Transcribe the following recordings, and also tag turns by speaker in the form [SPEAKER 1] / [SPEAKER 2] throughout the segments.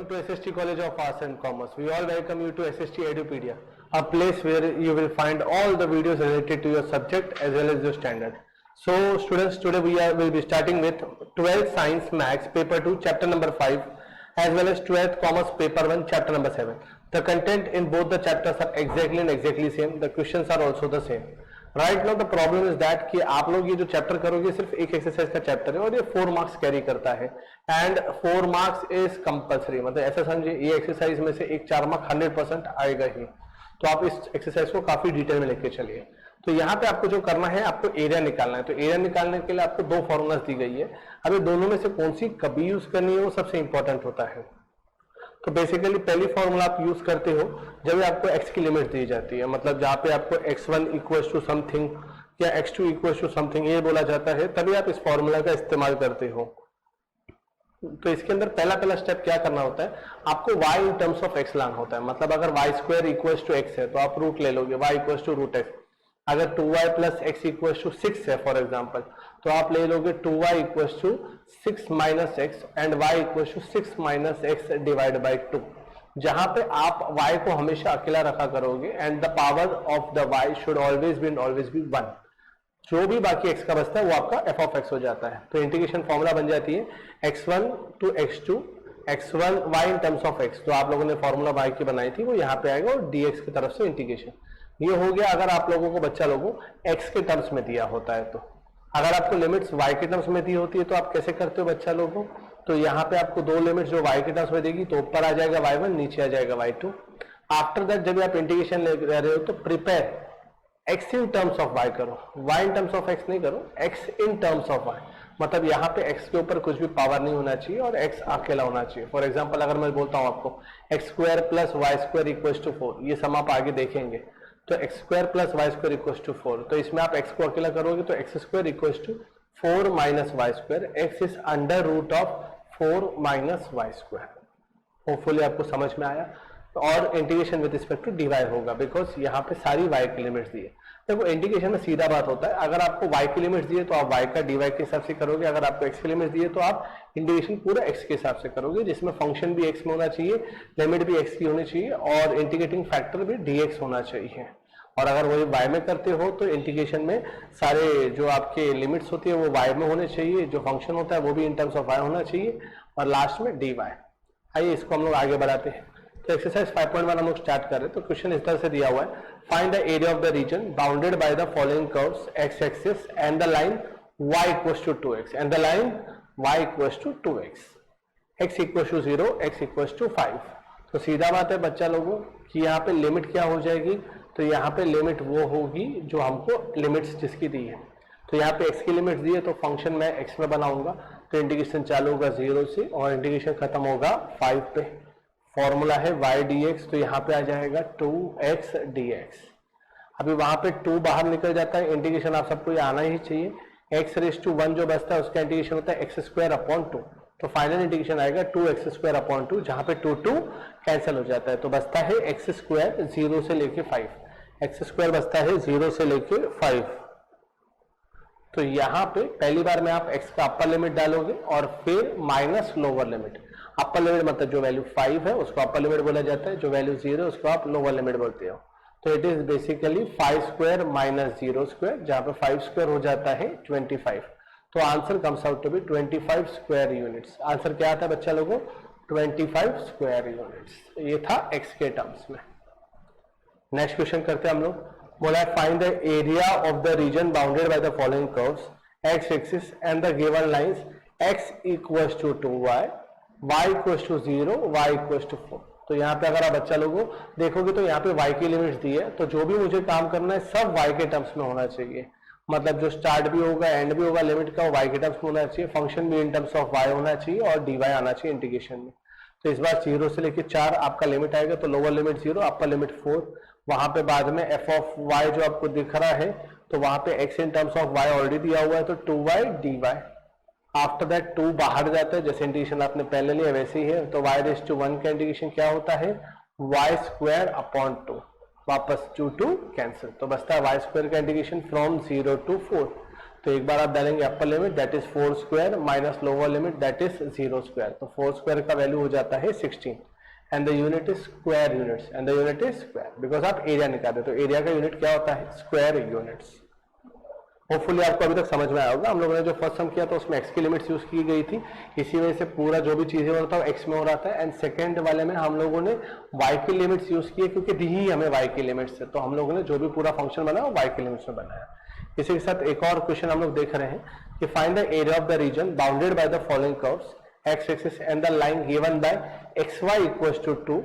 [SPEAKER 1] welcome to SST College of Arts and Commerce. We all welcome you to SST Edupedia, a place where you will find all the videos related to your subject as well as your standard. So students, today will be starting with 12th Science Maths Paper 2 Chapter number 5 as well as 12th Commerce Paper 1 Chapter number 7. The content in both the chapters are exactly same. The questions are also the same. Right now the problem is that कि आप लोग ये जो chapter करोगे सिर्फ एक exercise का chapter है और ये 4 मार्क्स कैरी करता है एंड 4 मार्क्स इज कंपल्सरी, मतलब ऐसा समझिए ये एक्सरसाइज में से एक 4 मार्क 100% आएगा ही। तो आप इस एक्सरसाइज को काफी डिटेल में लेके चलिए। तो यहाँ पे आपको जो करना है, आपको एरिया निकालना है। तो एरिया निकालने के लिए आपको 2 फॉर्मूलाज दी गई है। अब ये दोनों में से कौन सी कभी यूज करनी है वो सबसे इंपॉर्टेंट होता है। तो बेसिकली पहली फॉर्मूला आप यूज करते हो जब आपको x की लिमिट दी जाती है, मतलब जहां पे आपको x1 इक्वल टू समथिंग या x2 इक्वल टू समथिंग ये बोला जाता है, तभी आप इस फॉर्मूला का इस्तेमाल करते हो। तो इसके अंदर पहला स्टेप क्या करना होता है, आपको y in terms of x लाना होता है। मतलब अगर y square equal to x है तो आप रूट ले लोगे, y equal to root x। अगर 2y plus x equal to 6 है फॉर एग्जाम्पल, तो आप ले लोगे 2y equal to 6 minus x and y equal to 6 minus x divide by 2, जहां पे आप y को हमेशा अकेला रखा करोगे and the power of the y should always be 1। जो भी बाकी x का बचता है वो आपका f ऑफ x हो जाता है। तो इंटीग्रेशन फॉर्मूला बन जाती है x1 to x2 x1 y in terms of x। तो आप लोगों ने फॉर्मूला y की बनाई थी वो यहाँ पे आएगा और dx की तरफ से इंटीग्रेशन ये हो गया। अगर आप लोगों को बच्चा लोगों x के टर्म्स में दिया होता है, तो अगर आपको लिमिट्स y के टर्म्स में दी होती है तो आप कैसे करते हो बच्चा लोगों, तो यहाँ पे आपको 2 लिमिट्स जो y के टर्म्स में देगी तो ऊपर आ जाएगा y1, नीचे आ जाएगा y2। आफ्टर दैट जब आप इंटीग्रेशन ले रहे हो तो prepare x in terms of y करो, y in terms of x नहीं करो, x in terms of y। मतलब यहाँ पे x के ऊपर कुछ भी पावर नहीं होना चाहिए और x अकेला होना चाहिए। फॉर एग्जाम्पल अगर मैं बोलता हूँ आपको x square plus y square equal to 4, ये सम आप आगे देखेंगे। तो x square plus y square equal to 4, तो इसमें आप x को अकेला करोगे तो x square equal to 4 minus y square, x is under root of 4 minus y square. Hopefully आपको समझ में आया। और integration with respect to dy होगा बिकॉज यहाँ पे सारी y की लिमिट्स दी है। देखो इंटीग्रेशन में सीधा बात होता है, अगर आपको y की लिमिट्स दी है तो आप y का dy के हिसाब से करोगे, अगर आपको x की लिमिट्स दी है तो आप इंटीग्रेशन पूरा x के हिसाब से करोगे, जिसमें फंक्शन भी x में होना चाहिए, लिमिट भी x की होनी चाहिए और इंटीग्रेटिंग फैक्टर भी dx होना चाहिए। और अगर वही y में करते हो तो इंटीग्रेशन में सारे जो आपके लिमिट्स होती है वो y में होने चाहिए, जो फंक्शन होता है वो भी इन टर्म्स ऑफ y होना चाहिए और लास्ट में dy। आइए इसको हम लोग आगे बढ़ाते हैं। तो एक्सरसाइज 5.1 हम लोग स्टार्ट कर रहे हैं। तो क्वेश्चन इस तरह से दिया हुआ है, find the area of the region bounded by the following curves x axis and the line y equals to 2x and the line y equals to 2x, x equals to 0, x equals to 5। तो सीधा बात है बच्चा लोगों कि यहाँ पे limit क्या हो जाएगी, तो यहाँ पे लिमिट वो होगी जो हमको लिमिट्स जिसकी दी है। तो यहाँ पे x की लिमिट दी है तो फंक्शन मैं x में बनाऊंगा, तो इंटीग्रेशन चालू होगा 0 से और इंटीग्रेशन खत्म होगा 5 पे। फॉर्मूला है y dx, तो यहाँ पे आ जाएगा 2x dx। अभी वहां पे 2 बाहर निकल जाता है, इंटीग्रेशन आप सबको ये आना ही चाहिए। x रेस टू 1 जो बचता है उसका इंटीग्रेशन होता है एक्स स्क्वायर अपॉन 2, तो फाइनल इंटीग्रेशन आएगा 2x स्क्वायर अपॉन 2, जहां पे 2 कैंसिल हो जाता है तो बचता है एक्स स्क्वायर 0 से लेके 5, एक्स स्क्वायर बचता है 0 से लेके 5। तो यहाँ पे पहली बार में आप x का अपर लिमिट डालोगे और फिर minus lower limit. Upper limit मतलब जो वैल्यू 5 है उसको अपर लिमिट बोला जाता है, जो वैल्यू 0 है उसको आप लोअर लिमिट बोलते हो। तो it is basically 5 square minus 0 square, जहां पे 5 स्क्वायर हो जाता है 25। तो answer comes out to be 25 square units. Answer क्या आता है बच्चा लोगों, 25 स्क्वायर यूनिट्स। ये था x के टर्म्स में। नेक्स्ट क्वेश्चन करते हैं हम लोग। बोला है find the area of the region bounded by the following curves x axis and the given lines x equals to 2y, y equals to 0, y equals to 4। तो यहाँ पे अगर आप बच्चा लोगों देखोगे तो यहाँ पे y की लिमिट्स दी है, तो जो भी मुझे काम करना है सब y के टर्म्स में होना चाहिए। मतलब जो स्टार्ट भी होगा एंड भी होगा लिमिट का वो y के टर्म्स में होना चाहिए, फंक्शन भी इन टर्म्स ऑफ y होना चाहिए और dy आना चाहिए इंटीग्रेशन में। तो इस बार 0 से लेके 4 आपका लिमिट आएगा, तो लोअर लिमिट 0, अपर लिमिट 4। वहां पे बाद में f ऑफ y जो आपको दिख रहा है तो वहां पे x in terms of y already दिया हुआ है, तो 2y dy। आफ्टर दैट 2 बाहर जाता है, जैसे इंटीग्रेशन आपने पहले लिया वैसे ही है। तो y रेस टू 1 का इंटीग्रेशन क्या होता है, y स्क्वायर अपॉन 2, वापस 2 कैंसिल, तो बचता है y स्क्वायर का इंटीग्रेशन फ्रॉम 0 टू 4। तो एक बार आप डालेंगे upper limit that is 4 square minus lower limit that is 0 square, तो 4 स्क्वायर का वैल्यू हो जाता है 16 and the unit is square units and the unit is square because आप एरिया निकालते हो, तो एरिया का यूनिट क्या होता है? Square units. होपफुली आपको अभी तक समझ में आया होगा। हम लोगों ने जो फर्स्ट सम किया था उसमें एक्स की लिमिट्स यूज की गई थी, इसी वजह से पूरा जो भी चीजें हो रहा था वो एक्स में हो रहा था। एंड सेकंड वाले में हम लोगों ने वाई की लिमिट्स यूज की है क्योंकि दी ही हमें वाई की लिमिट्स है, तो हम लोगों ने जो भी पूरा फंक्शन बनाया वो वाई की लिमिट्स में बनाया। इसी के साथ एक और क्वेश्चन हम लोग देख रहे हैं कि find the area of the region bounded by the following curves x axis and the line given by x y equals to 2,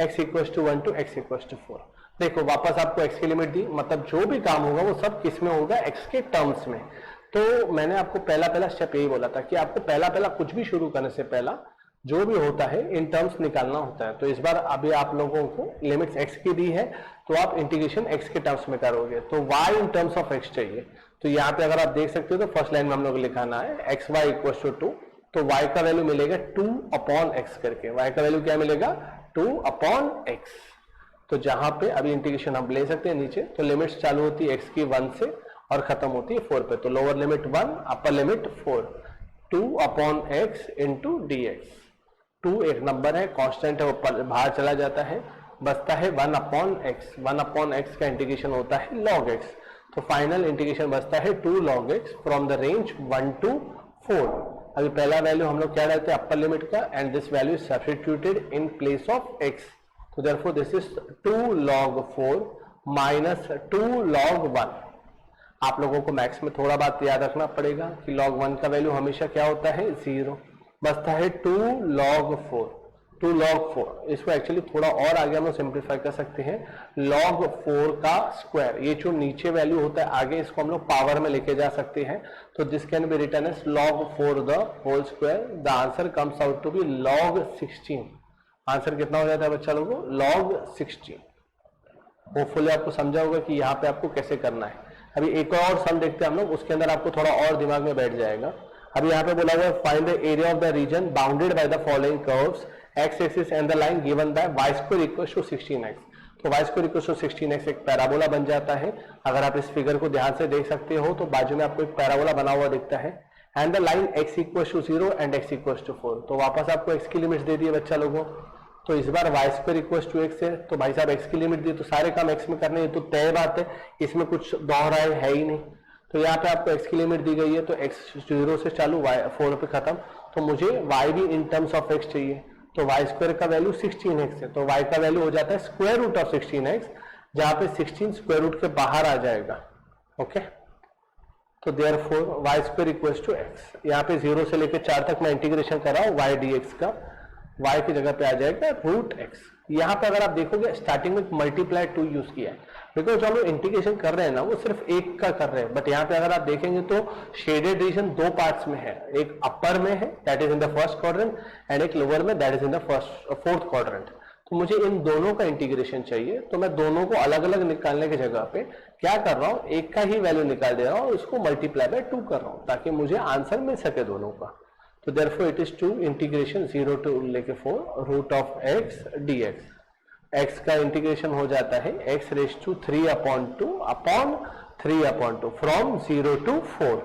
[SPEAKER 1] x equals to 1 to x equals to 4। देखो वापस आपको एक्स की लिमिट दी, मतलब जो भी काम होगा वो सब किस में होगा? एक्स के टर्म्स में। तो मैंने आपको पहला स्टेप यही बोला था कि आपको पहला कुछ भी शुरू करने से पहला जो भी होता है इन टर्म्स निकालना होता है। तो इस बार अभी आप लोगों को लिमिट्स एक्स की दी है तो आप इंटीग्रेशन एक्स के टर्म्स में करोगे, तो y in terms of x चाहिए। तो यहाँ पे अगर आप देख सकते हो तो फर्स्ट लाइन में हम लोग लिखाना है एक्स वाई इक्वल टू 2, तो वाई का वैल्यू मिलेगा 2 अपॉन एक्स करके। वाई का वैल्यू क्या मिलेगा? 2 अपॉन एक्स। तो जहां पे अभी इंटीग्रेशन हम ले सकते हैं नीचे, तो लिमिट्स चालू होती है एक्स की 1 से और खत्म होती है 4 पे, तो lower limit 1 upper limit 4, 2 upon x into D x. 2 एक नंबर है, कांस्टेंट है, वो बाहर चला जाता है, बचता है 1 अपॉन एक्स। 1 अपॉन एक्स का इंटीग्रेशन होता है log x, तो फाइनल इंटीग्रेशन बचता है 2 log x from the range 1 to 4। अभी पहला वैल्यू हम लोग क्या डालते हैं? अपर लिमिट का, and this value is substituted in place of x, तो therefore this is 2 log 4 minus 2 log 1। आप लोगों को मैथ्स में थोड़ा बात याद रखना पड़ेगा कि log 1 का वैल्यू हमेशा क्या होता है? 0, बचता है 2 log 4। 2 log 4 इसको एक्चुअली थोड़ा और आगे हम लोग सिंप्लीफाई कर सकते हैं, log 4 का स्क्वायर, ये जो नीचे वैल्यू होता है आगे इसको हम लोग पावर में लेके जा सकते हैं, तो this can be written as log 4 the whole square. The answer comes out to be log 16। आंसर कितना हो जाता है बच्चा लोगों? log 16। होपफुली आपको समझा होगा कि यहाँ पे आपको कैसे करना है। अभी एक और सम देखते हैं हम लोग, उसके अंदर आपको थोड़ा और दिमाग में बैठ जाएगा। अभी यहाँ पे बोला हुआ है find the area of the region bounded by the following curves x axis and the line given by y square equals to 16x। तो Y square equals to 16x एक पैराबोला बन जाता है। अगर आप इस फिगर को ध्यान से देख सकते हो तो बाजू में आपको एक पैराबोला बना हुआ दिखता है, and the line x equals to 0 and x equals to 4। तो वापस आपको x की लिमिट्स दे दी है बच्चा लोगों, तो इस बार y square equals to x है, तो भाई साहब एक्स की लिमिट दी तो सारे काम एक्स में करने हैं, तो तय बात है, इसमें कुछ दोहराए है ही नहीं। तो यहाँ पे आपको एक्स की लिमिट दी गई है, तो एक्स 0 से चालू, वाई 4 पे खत्म, तो मुझे वाई भी इन टर्म्स ऑफ एक्स चाहिए, तो वाई स्क्वायर का वैल्यू 16x है, तो वाई का वैल्यू हो जाता है स्क्वायर रूट ऑफ 16x, जहां पे 16 स्क्वायर रूट के बाहर आ जाएगा। ओके, तो therefore y square equals to x, यहाँ पे 0 से लेकर 4 तक मैं इंटीग्रेशन कर रहा हूँ वाई डी एक्स का, y की जगह पे आ जाएगा रूट x। यहाँ पे अगर आप देखोगे स्टार्टिंग में मल्टीप्लाई 2 यूज किया है, बिकॉज जो हम लोग इंटीग्रेशन कर रहे हैं ना वो सिर्फ एक का कर रहे हैं, बट यहाँ पे अगर आप देखेंगे तो शेडेड रीजन 2 पार्ट्स में है, एक अपर में है that is in the first quadrant, and एक लोअर में that is in the fourth quadrant. तो मुझे इन दोनों का इंटीग्रेशन चाहिए, तो मैं दोनों को अलग अलग निकालने की जगह पे क्या कर रहा हूँ, एक का ही वैल्यू निकाल दे रहा हूँ, उसको मल्टीप्लाई बाय 2 कर रहा हूँ ताकि मुझे आंसर मिल सके दोनों का। तो therefore it is 2 integration 0 to लेके 4 root of x dx। x का इंटीग्रेशन हो जाता है x raise to 3 upon 2 upon 3 upon 2 from 0 to 4।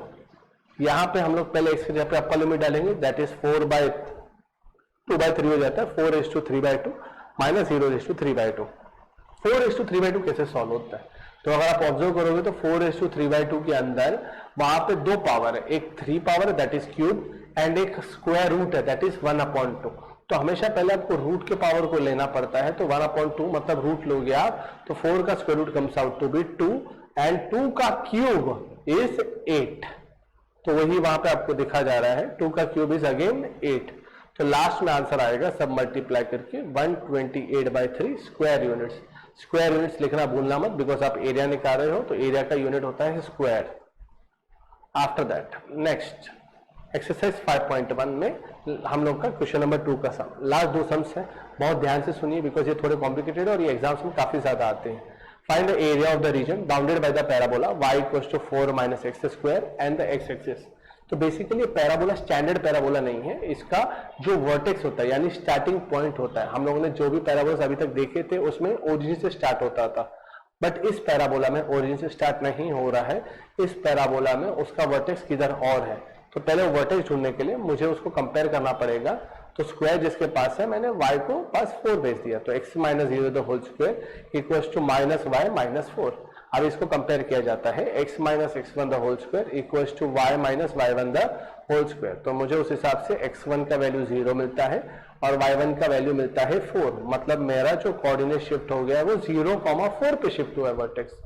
[SPEAKER 1] यहाँ पे हम लोग पहले x की जगह पे अपर लिमिट डालेंगे, दैट इज 4/2/3 हो जाता है, 4/3/2 माइनस 0/3/2। 4/3/2 कैसे सॉल्व होता है? तो अगर आप ऑब्जर्व करोगे तो 4/3/2 के अंदर वहां पे 2 पावर है, एक 3 पावर है दैट इज क्यूब, एंड एक स्क्वायर रूट है दैट इज 1/2। तो हमेशा पहले आपको रूट के पावर को लेना पड़ता है, तो 1/2 मतलब रूट लोगे आप, तो 4 का square root comes out to be 2, and 2 का क्यूब इज 8। तो वही वहां पे आपको दिखा जा रहा है, 2 का क्यूब इज अगेन 8। तो लास्ट में आंसर आएगा सब मल्टीप्लाई करके 128/3 स्क्वायर यूनिट्स। स्क्वायर यूनिट्स लिखना भूलना मत, बिकॉज आप एरिया निकाल रहे हो, तो एरिया का यूनिट होता है square. After that next exercise 5.1 में हम लोग का क्वेश्चन नंबर 2 का सम, लास्ट 2 सम्स है, बहुत ध्यान से सुनिए बिकॉज ये थोड़े कॉम्प्लिकेटेड है और ये एग्जाम्स में काफी ज्यादा आते हैं। Find the area of the region bounded by the parabola y equals to 4 - x square and the x axis. तो बेसिकली पैराबोला स्टैंडर्ड पैराबोला नहीं है, इसका जो वर्टेक्स होता है यानी स्टार्टिंग पॉइंट होता है, हम लोगों ने जो भी पैराबोलास अभी तक देखे थे उसमें ओरिजिन से स्टार्ट होता था, बट इस पैराबोला में ओरिजिन से स्टार्ट नहीं हो रहा है, इस पैराबोला में उसका वर्टेक्स किधर और है। तो पहले वर्टेक्स ढूंढने के लिए मुझे उसको कंपेयर करना पड़ेगा। तो स्क्वायर जिसके पास है मैंने y को पास 4 भेज दिया, तो x minus 0 the whole square equals to minus y minus 4। अब इसको कंपेयर किया जाता है, x minus x1 the whole square equals to y minus y1 the whole square. तो मुझे उस हिसाब से x1 का वैल्यू 0 मिलता है और y1 का वैल्यू मिलता है 4। मतलब मेरा जो कोऑर्डिनेट शिफ्ट हो गया है वो 0,4 पे शिफ्ट हुआ है वर्टेक्स।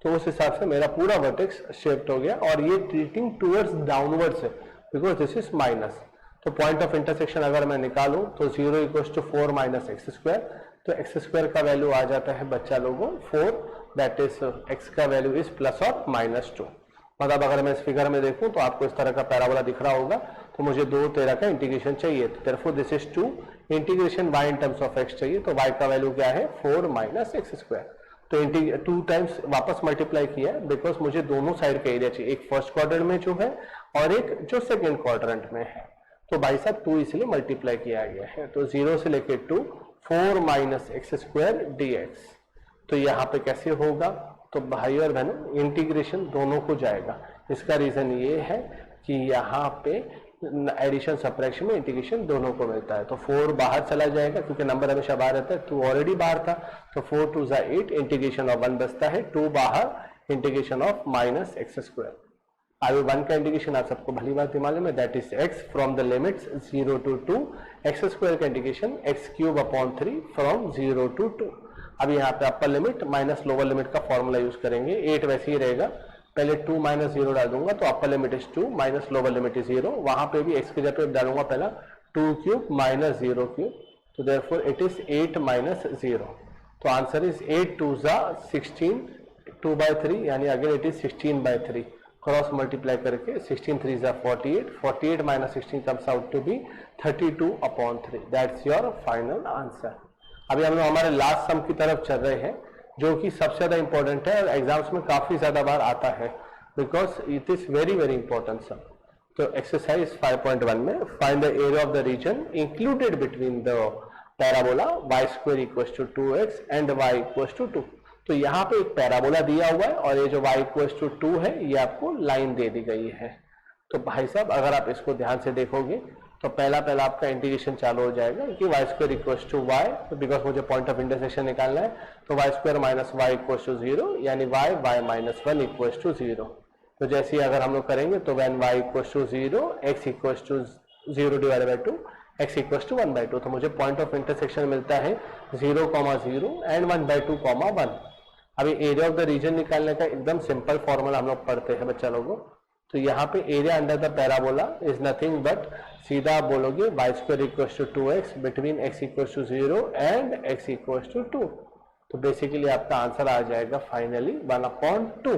[SPEAKER 1] तो उस हिसाब से मेरा पूरा वर्टेक्स शिफ्ट हो गया और ये ट्रीटिंग टूवर्ड्स डाउनवर्ड्स है बिकॉज दिस इज माइनस। तो पॉइंट ऑफ इंटरसेक्शन अगर मैं निकालूं तो 0 equals to 4 minus x square. तो एक्स स्क्वायर का वैल्यू आ जाता है बच्चा लोगों 4, दैट इज एक्स का वैल्यू इज प्लस और माइनस 2। मतलब अगर मैं इस फिगर में देखूं तो आपको इस तरह का पैराबोला दिख रहा होगा। तो मुझे 2 13 का इंटीग्रेशन चाहिए, तो therefore this is 2 integration y in terms of x चाहिए। तो y का वैल्यू क्या है 4 माइनस एक्स स्क्वायर। तो 2 टाइम्स वापस मल्टीप्लाई किया है बिकॉज मुझे दोनों साइड का एरिया चाहिए, एक फर्स्ट क्वाड्रेंट में जो है और एक जो सेकेंड क्वाड्रेंट में है। तो भाई साहब 2 इसलिए मल्टीप्लाई किया गया है। तो 0 से लेके 2 4 minus x square D x. तो यहाँ पे कैसे होगा, तो भाई और बहनों इंटीग्रेशन दोनों को जाएगा। इसका रीजन ये है कि यहाँ पे एडिशन सब्ट्रैक्शन में इंटीग्रेशन दोनों को मिलता है। तो 4 बाहर चला जाएगा क्योंकि नंबर हमेशा बाहर रहता है, 2 ऑलरेडी बाहर था। तो 4 2 8 इंटीग्रेशन ऑफ 1 बचता है, 2 बाहर integration of minus x square. अभी 1 का इंटीग्रेशन आप सबको भली बात मालूम है, that is x from the limits 0 to 2, x square का integration x cube upon 3 from 0 to 2। अब यहाँ पे upper limit minus lower limit का फॉर्मूला यूज करेंगे, 8 वैसे ही रहेगा। पहले 2 माइनस 0 डाल दूंगा तो upper limit is 2 minus lower limit is 0। वहां पे भी x की जगह पे डालूंगा पहला 2 क्यूब माइनस 0 क्यूब। तो देयरफॉर इट इज 8 माइनस 0। तो आंसर इज 8 2 16, 2/3 यानी again it is 16/3। Cross multiply करके 16 3 48, 48 minus 16 comes out to be 32/3। That's your final answer. अभी हम लोग हमारे लास्ट सम की तरफ चल रहे हैं जो कि सबसे ज्यादा इंपॉर्टेंट है और एग्जाम्स में काफी ज्यादा बार आता है because it is very very important sum. तो एक्सरसाइज 5.1 में find the area of the region included between the parabola y square equals to 2x and y equals to 2। तो यहाँ पे एक पैराबोला दिया हुआ है और ये जो y इक्वल्स टू 2 है ये आपको लाइन दे दी गई है। तो भाई साहब अगर आप इसको ध्यान से देखोगे तो पहला आपका इंटीग्रेशन चालू हो जाएगा कि y square equals to y, because मुझे पॉइंट ऑफ इंटरसेक्शन निकालना है। तो y square minus y equals to 0 यानी y माइनस 1 इक्वल्स टू 0। तो जैसे ही अगर हम लोग करेंगे तो when y equals to 0 x equals to 0 divided by 2 x equals to 1/2। तो मुझे पॉइंट ऑफ इंटरसेक्शन मिलता है 0,0 एंड 1/2,1। अभी एरिया ऑफ द रीजन निकालने का एकदम सिंपल फॉर्मूला हम लोग पढ़ते हैं बच्चा लोगों। तो यहाँ पे area under the parabola is nothing but सीधा आप बोलोगे y square equals to 2x between x equals to 0 and x equals to 2। तो बेसिकली आपका आंसर आ जाएगा फाइनली 1/2।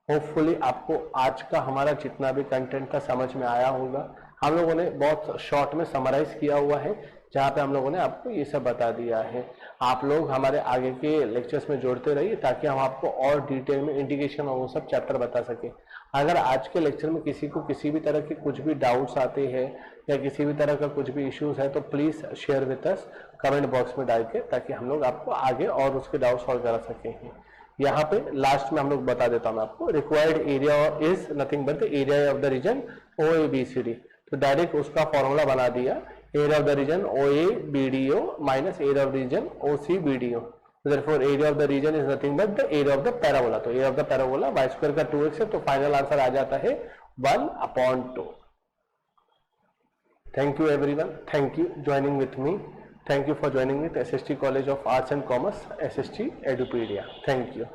[SPEAKER 1] होपफुली आपको आज का हमारा जितना भी कंटेंट था समझ में आया होगा। हम लोगों ने बहुत शॉर्ट में समराइज किया हुआ है जहाँ पे हम लोगों ने आपको ये सब बता दिया है। आप लोग हमारे आगे के लेक्चर्स में जोड़ते रहिए ताकि हम आपको और डिटेल में इंटीग्रेशन और वो सब चैप्टर बता सकें। अगर आज के लेक्चर में किसी को किसी भी तरह के कुछ भी डाउट्स आते हैं या किसी भी तरह का कुछ भी इश्यूज है तो please share with us comment box में डाल के, ताकि हम लोग आपको आगे और उसके डाउट सॉल्व करा सकें। यहाँ पे लास्ट में हम लोग बता देता हूँ आपको, required area is nothing but the area of the region OABCD। तो डायरेक्ट उसका फॉर्मूला बना दिया, area of the region OABDO minus area of region OCBDO। Therefore area of the region is nothing but the area of the parabola। तो area of the parabola y square का 2x है, तो final answer आ जाता है 1/2। Thank you everyone, thank you joining with me, thank you for joining with SST college of arts and commerce, SST Edupedia. Thank you.